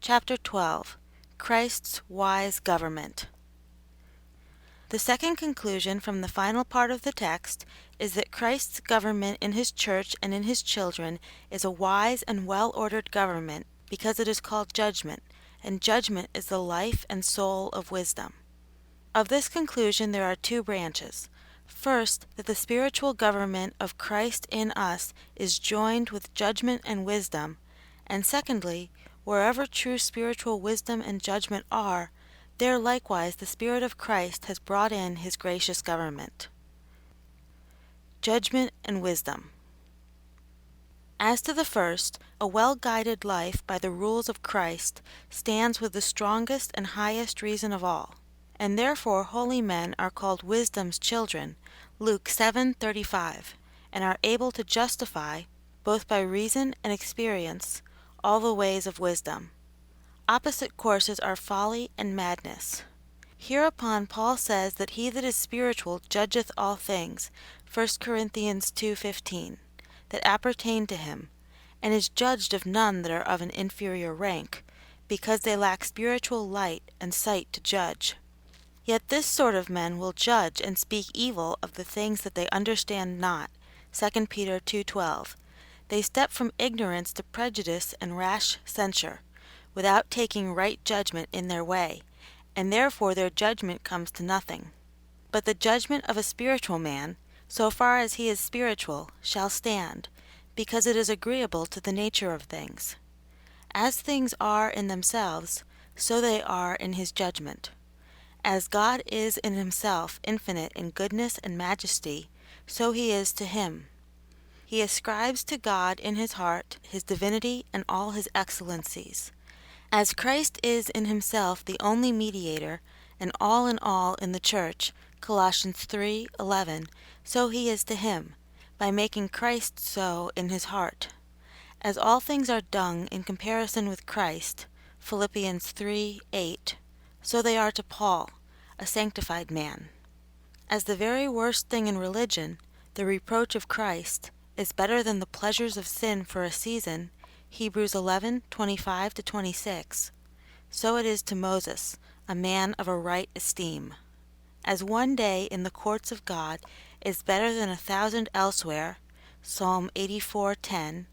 Chapter 12. Christ's Wise Government. The second conclusion from the final part of the text is that Christ's government in his church and in his children is a wise and well-ordered government because it is called judgment, and judgment is the life and soul of wisdom. Of this conclusion there are two branches. First, that the spiritual government of Christ in us is joined with judgment and wisdom, and secondly, wherever true spiritual wisdom and judgment are, there likewise the Spirit of Christ has brought in his gracious government. Judgment and wisdom. As to the first, a well-guided life by the rules of Christ stands with the strongest and highest reason of all, and therefore holy men are called wisdom's children, Luke 7:35, and are able to justify, both by reason and experience, all the ways of wisdom. Opposite courses are folly and madness. Hereupon Paul says that he that is spiritual judgeth all things, 1 Corinthians 2:15, that appertain to him, and is judged of none that are of an inferior rank, because they lack spiritual light and sight to judge. Yet this sort of men will judge and speak evil of the things that they understand not, 2 Peter 2:12. They step from ignorance to prejudice and rash censure, without taking right judgment in their way, and therefore their judgment comes to nothing. But the judgment of a spiritual man, so far as he is spiritual, shall stand, because it is agreeable to the nature of things. As things are in themselves, so they are in his judgment. As God is in himself infinite in goodness and majesty, so he is to him. He ascribes to God in his heart his divinity and all his excellencies. As Christ is in himself the only mediator and all in the church, Colossians 3:11, so he is to him, by making Christ so in his heart. As all things are dung in comparison with Christ, Philippians 3:8, so they are to Paul, a sanctified man. As the very worst thing in religion, the reproach of Christ, is better than the pleasures of sin for a season, Hebrews 11:25-26, so it is to Moses, a man of a right esteem. As one day in the courts of God is better than 1,000 elsewhere, Psalm 84:10,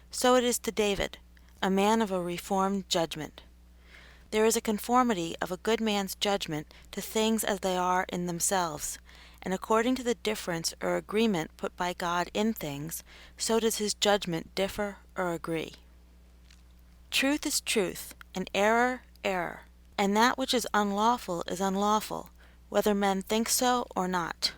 so it is to David, a man of a reformed judgment. There is a conformity of a good man's judgment to things as they are in themselves, and according to the difference or agreement put by God in things, so does his judgment differ or agree. Truth is truth, and error, error, and that which is unlawful is unlawful, whether men think so or not.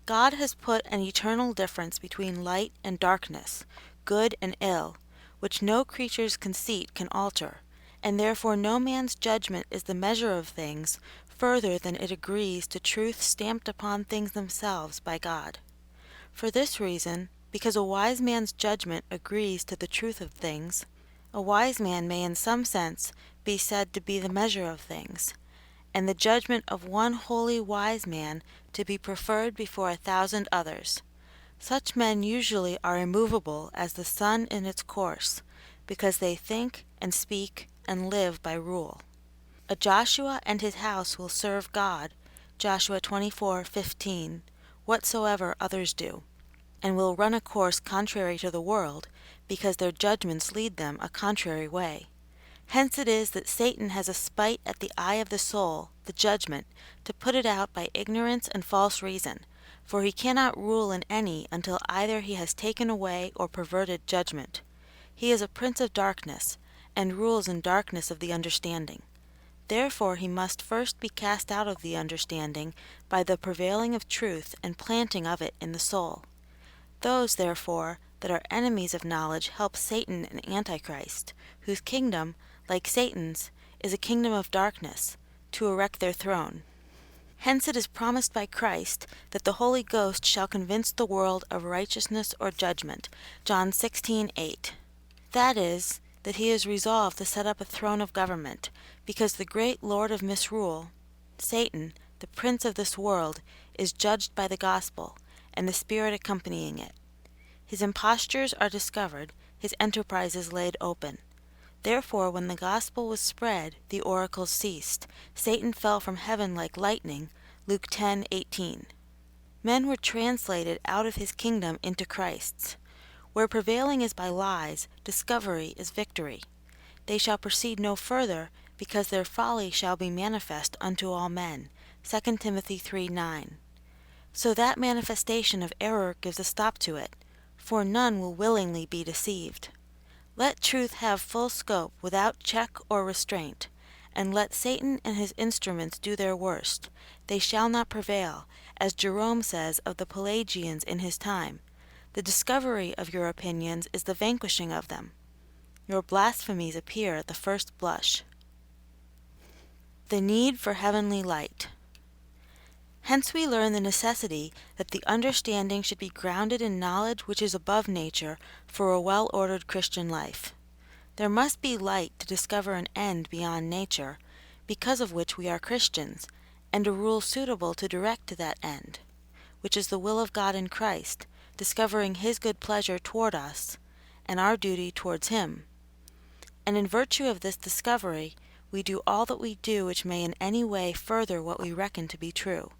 God has put an eternal difference between light and darkness, good and ill, which no creature's conceit can alter, and therefore no man's judgment is the measure of things further than it agrees to truth stamped upon things themselves by God. For this reason, because a wise man's judgment agrees to the truth of things, a wise man may in some sense be said to be the measure of things, and the judgment of one wholly wise man to be preferred before 1,000 others. Such men usually are immovable as the sun in its course, because they think and speak and live by rule. A Joshua and his house will serve God, Joshua 24:15, whatsoever others do, and will run a course contrary to the world, because their judgments lead them a contrary way. Hence it is that Satan has a spite at the eye of the soul, the judgment, to put it out by ignorance and false reason, for he cannot rule in any until either he has taken away or perverted judgment. He is a prince of darkness, and rules in darkness of the understanding. Therefore he must first be cast out of the understanding by the prevailing of truth and planting of it in the soul. Those, therefore, that are enemies of knowledge help Satan and Antichrist, whose kingdom, like Satan's, is a kingdom of darkness, to erect their throne. Hence it is promised by Christ that the Holy Ghost shall convince the world of righteousness or judgment, John 16:8. That is, that he is resolved to set up a throne of government, because the great lord of misrule, Satan, the prince of this world, is judged by the gospel, and the Spirit accompanying it. His impostures are discovered, his enterprises laid open. Therefore, when the gospel was spread, the oracles ceased. Satan fell from heaven like lightning. Luke 10:18. Men were translated out of his kingdom into Christ's. Where prevailing is by lies, discovery is victory. They shall proceed no further, because their folly shall be manifest unto all men. 2 Timothy 3:9. So that manifestation of error gives a stop to it, for none will willingly be deceived. Let truth have full scope without check or restraint, and let Satan and his instruments do their worst. They shall not prevail, as Jerome says of the Pelagians in his time. The discovery of your opinions is the vanquishing of them. Your blasphemies appear at the first blush. The need for heavenly light. Hence we learn the necessity that the understanding should be grounded in knowledge which is above nature for a well-ordered Christian life. There must be light to discover an end beyond nature, because of which we are Christians, and a rule suitable to direct to that end, which is the will of God in Christ, discovering His good pleasure toward us, and our duty towards Him. And in virtue of this discovery, we do all that we do which may in any way further what we reckon to be true.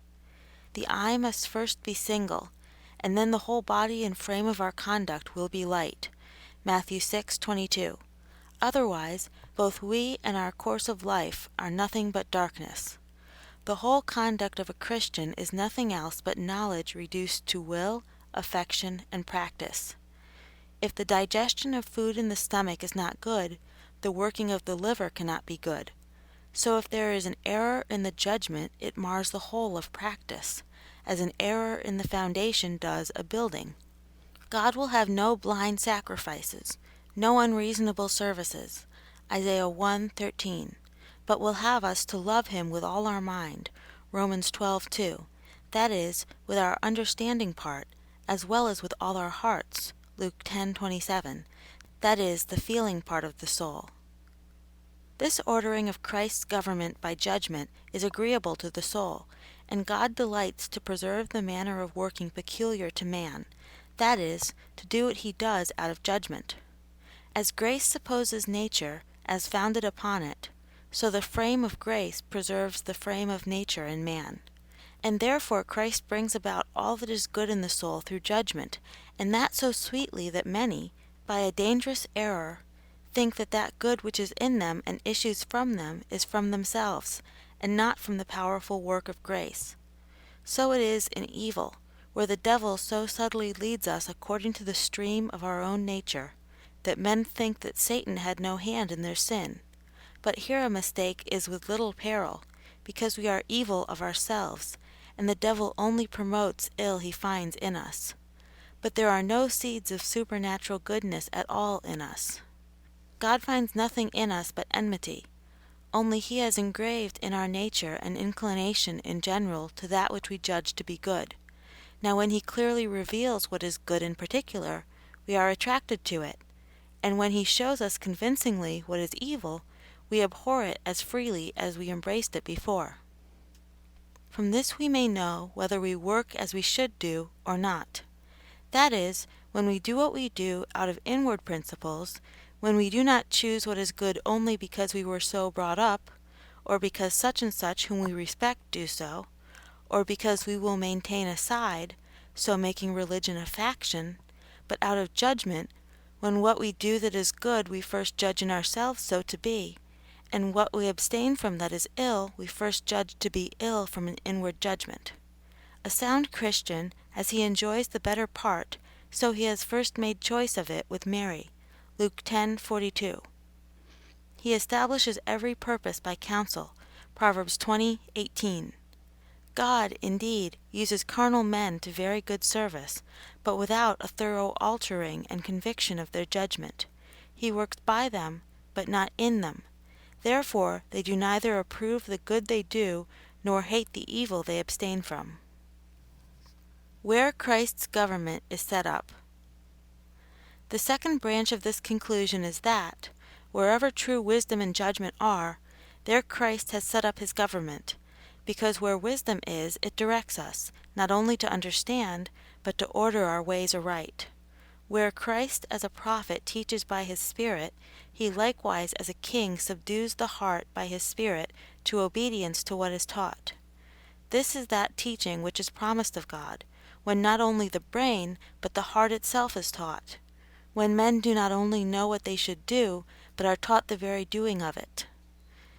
The eye must first be single, and then the whole body and frame of our conduct will be light. Matthew 6:22. Otherwise, both we and our course of life are nothing but darkness. The whole conduct of a Christian is nothing else but knowledge reduced to will, affection, and practice. If the digestion of food in the stomach is not good, the working of the liver cannot be good. So if there is an error in the judgment, it mars the whole of practice, as an error in the foundation does a building. God will have no blind sacrifices, no unreasonable services, Isaiah 1:13, but will have us to love Him with all our mind, Romans 12:2, that is, with our understanding part, as well as with all our hearts, Luke 10:27, that is, the feeling part of the soul. This ordering of Christ's government by judgment is agreeable to the soul, and God delights to preserve the manner of working peculiar to man, that is, to do what He does out of judgment. As grace supposes nature as founded upon it, so the frame of grace preserves the frame of nature in man. And therefore Christ brings about all that is good in the soul through judgment, and that so sweetly that many, by a dangerous error, think that that good which is in them and issues from them is from themselves, and not from the powerful work of grace. So it is in evil, where the devil so subtly leads us according to the stream of our own nature, that men think that Satan had no hand in their sin. But here a mistake is with little peril, because we are evil of ourselves, and the devil only promotes ill he finds in us. But there are no seeds of supernatural goodness at all in us. God finds nothing in us but enmity, only He has engraved in our nature an inclination in general to that which we judge to be good. Now when He clearly reveals what is good in particular, we are attracted to it, and when He shows us convincingly what is evil, we abhor it as freely as we embraced it before. From this we may know whether we work as we should do or not. That is, when we do what we do out of inward principles, when we do not choose what is good only because we were so brought up, or because such and such whom we respect do so, or because we will maintain a side, so making religion a faction, but out of judgment, when what we do that is good we first judge in ourselves so to be, and what we abstain from that is ill we first judge to be ill from an inward judgment. A sound Christian, as he enjoys the better part, so he has first made choice of it with Mary, Luke 10:42. He establishes every purpose by counsel, Proverbs 20:18. God, indeed, uses carnal men to very good service, but without a thorough altering and conviction of their judgment. He works by them, but not in them. Therefore they do neither approve the good they do, nor hate the evil they abstain from. Where Christ's government is set up. The second branch of this conclusion is that, wherever true wisdom and judgment are, there Christ has set up His government, because where wisdom is, it directs us, not only to understand, but to order our ways aright. Where Christ as a prophet teaches by his Spirit, he likewise as a king subdues the heart by his Spirit to obedience to what is taught. This is that teaching which is promised of God, when not only the brain, but the heart itself is taught, when men do not only know what they should do, but are taught the very doing of it.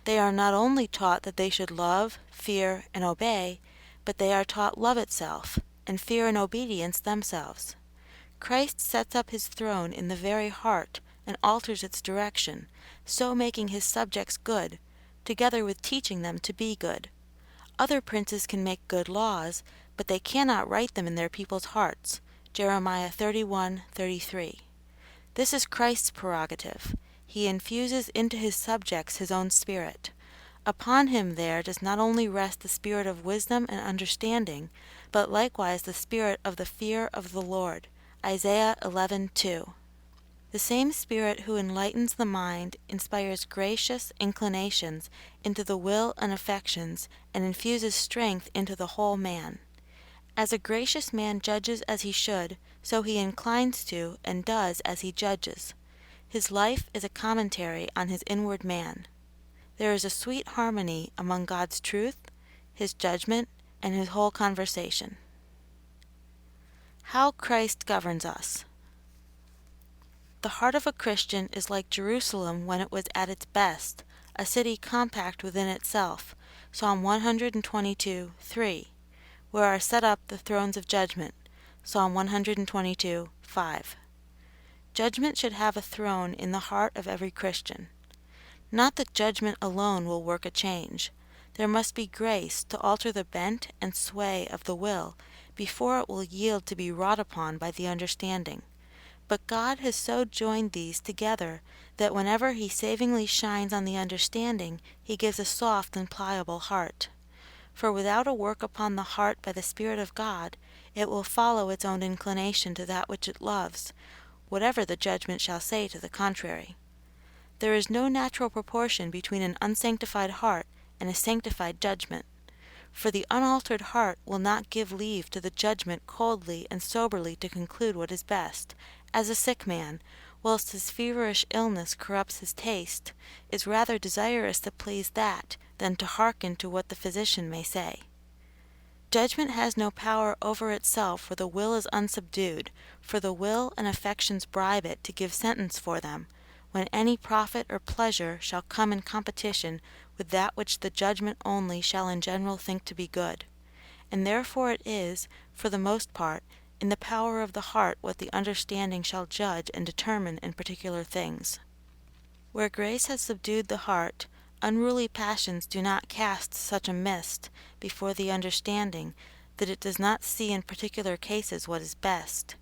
They are not only taught that they should love, fear, and obey, but they are taught love itself, and fear and obedience themselves. Christ sets up his throne in the very heart, and alters its direction, so making his subjects good, together with teaching them to be good. Other princes can make good laws, but they cannot write them in their people's hearts. Jeremiah 31:33. This is Christ's prerogative. He infuses into his subjects his own Spirit. Upon him there does not only rest the spirit of wisdom and understanding, but likewise the spirit of the fear of the Lord. Isaiah 11:2. The same Spirit who enlightens the mind inspires gracious inclinations into the will and affections, and infuses strength into the whole man. As a gracious man judges as he should, so he inclines to and does as he judges. His life is a commentary on his inward man. There is a sweet harmony among God's truth, his judgment, and his whole conversation. How Christ governs us. The heart of a Christian is like Jerusalem when it was at its best, a city compact within itself, Psalm 122:3, where are set up the thrones of judgment, Psalm 122:5. Judgment should have a throne in the heart of every Christian. Not that judgment alone will work a change. There must be grace to alter the bent and sway of the will before it will yield to be wrought upon by the understanding. But God has so joined these together that whenever he savingly shines on the understanding, he gives a soft and pliable heart. For without a work upon the heart by the Spirit of God, it will follow its own inclination to that which it loves, whatever the judgment shall say to the contrary. There is no natural proportion between an unsanctified heart and a sanctified judgment. For the unaltered heart will not give leave to the judgment coldly and soberly to conclude what is best, as a sick man, whilst his feverish illness corrupts his taste, is rather desirous to please that than to hearken to what the physician may say. Judgment has no power over itself where the will is unsubdued, for the will and affections bribe it to give sentence for them, when any profit or pleasure shall come in competition with that which the judgment only shall in general think to be good. And therefore it is, for the most part, in the power of the heart what the understanding shall judge and determine in particular things. Where grace has subdued the heart, unruly passions do not cast such a mist before the understanding that it does not see in particular cases what is best.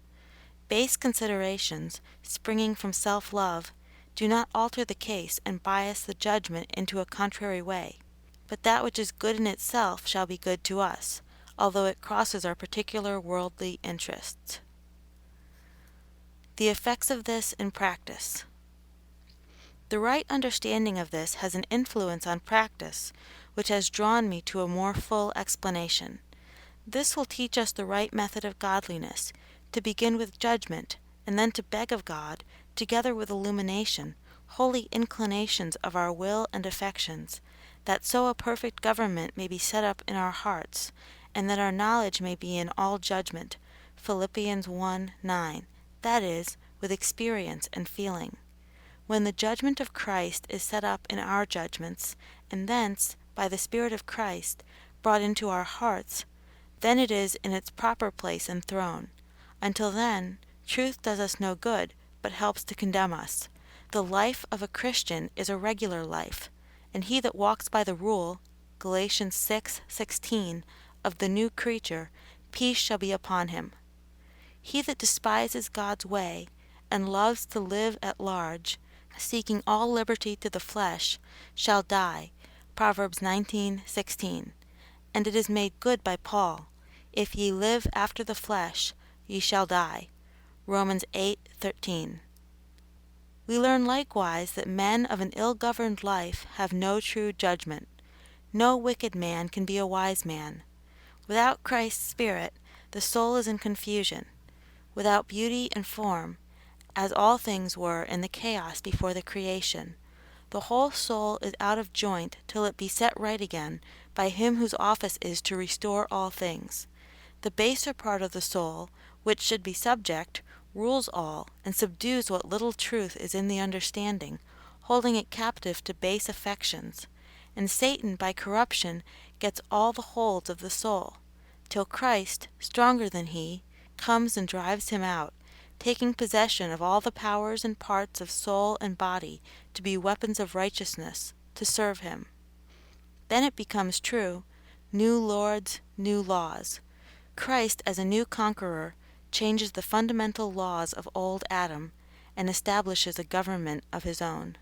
Base considerations, springing from self-love, do not alter the case and bias the judgment into a contrary way, but that which is good in itself shall be good to us, although it crosses our particular worldly interests. The effects of this in practice. The right understanding of this has an influence on practice, which has drawn me to a more full explanation. This will teach us the right method of godliness, to begin with judgment, and then to beg of God, together with illumination, holy inclinations of our will and affections, that so a perfect government may be set up in our hearts, and that our knowledge may be in all judgment, Philippians 1:9, that is, with experience and feeling. When the judgment of Christ is set up in our judgments, and thence, by the Spirit of Christ, brought into our hearts, then it is in its proper place and throne. Until then, truth does us no good, but helps to condemn us. The life of a Christian is a regular life, and he that walks by the rule, Galatians 6:16, of the new creature, peace shall be upon him. He that despises God's way, and loves to live at large, seeking all liberty to the flesh, shall die, Proverbs 19:16. And it is made good by Paul, if ye live after the flesh, ye shall die, Romans 8:13. We learn likewise that men of an ill-governed life have no true judgment. No wicked man can be a wise man. Without Christ's Spirit, the soul is in confusion. without beauty and form, as all things were in the chaos before the creation. The whole soul is out of joint till it be set right again by him whose office is to restore all things. The baser part of the soul, which should be subject, rules all, and subdues what little truth is in the understanding, holding it captive to base affections. And Satan by corruption gets all the holds of the soul, till Christ, stronger than he, comes and drives him out, taking possession of all the powers and parts of soul and body to be weapons of righteousness, to serve him. Then it becomes true, new lords, new laws. Christ, as a new conqueror, changes the fundamental laws of old Adam and establishes a government of his own.